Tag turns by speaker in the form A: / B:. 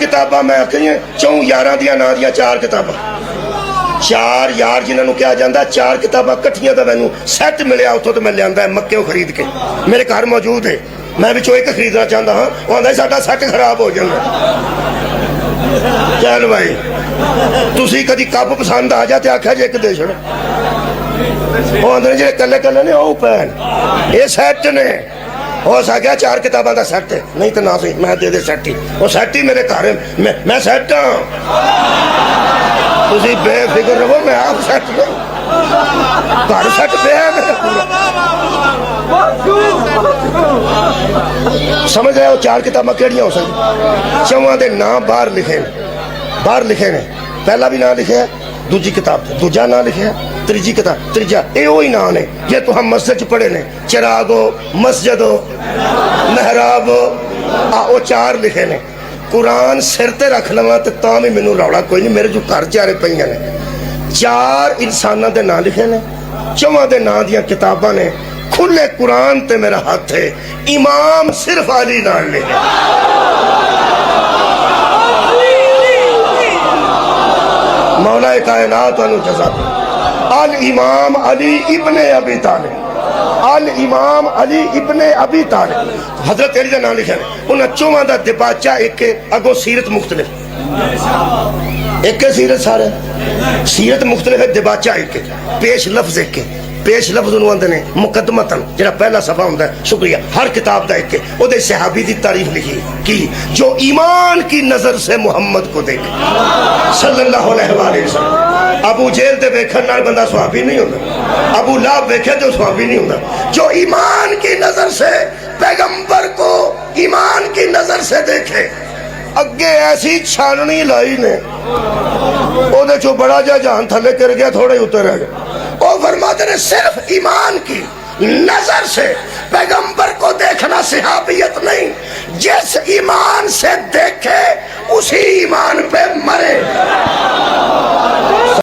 A: किताबां मैं आखियां 4 यारां दियां नां दियां 4 किताबां 4 यार जिन्होंने कहा जाता 4 किताबां कट्ठियां तो मैनू सैट मिले उतों तो मैं लिया मक्के खरीद के मेरे घर मौजूद है मैं विचों एक खरीदना चाहता हाँ वो आंदा साडा सैट खराब हो जाना चल भाई तुसी कदी कप पसंद आ जा ते आख्या जे एक दे छड़ वो आंदे जे कल्ले कल्ले ने ओ पैन ये सैट ने हो सकेगा 4 किताबां दा सैट है नहीं तो ना सही मैं दे दे सैट ही वो सैट ही मेरे घर मैं सैट हाँ तुसी बेफिक्र रहो मैं आप सैट नहीं घर सैट पे है मेरा पूरा समझ रहे हो 4 किताबां केड़ियां हो सकती 4 दे नाम बाहर लिखे ने पहला भी नाम लिखे दूजी किताब दूजा नाम लिखे तीजी किताब तीजा ये वही नाम ने जे तो हम मस्जिद च पढ़े ने चिरागो मस्जिद महराब वो 4 लिखे ने कुरान सिर ते रख लवा तो तां भी मैनू रौला कोई नहीं मेरे जो घर चारे पईयां ने 4 इंसानां दे नाम लिखे ने 4 दे नाम दियां किताबां ने खुले कुरान ते मेरा हाथ है इमाम सिर्फ अली नाल लिखे मौला कायनात वालू जज़ा अल इमाम अली इब्ने अबी तालिब अल इमाम अली इब्ने अबी तालिब हजरत अली का नाम लिखा है उन्हें 4 का दिबाचा एक अगो सीरत मुख्तलिफ एक सीरत सारे सीरत मुख्तलिफ है दिबाचा एक पेश लफ्ज एक पेश लफ्ज आते ने मुकदमतन जो पहला सफा होता है शुक्रिया हर किताब का एक वो सहाबी की तारीफ लिखी कि जो ईमान की नजर से मुहम्मद को देखे सल्लल्लाहु अलैहि वसल्लम अबू जेल दे वेखन नाल बंदा सहाबी नहीं होता अबू लाभ वेखे तो सहाबी नहीं होता जो ईमान की नजर से पैगंबर को ईमान की नजर से देखे अगे ऐसी छाननी लाई ने ओदे चो बड़ा जा जान थले कर गया थोड़ा ही उतर रह गया वो फरमाते ने सिर्फ ईमान की नजर से पैगंबर को देखना सहाबियत नहीं जिस ईमान से देखे उसी ईमान पे मरे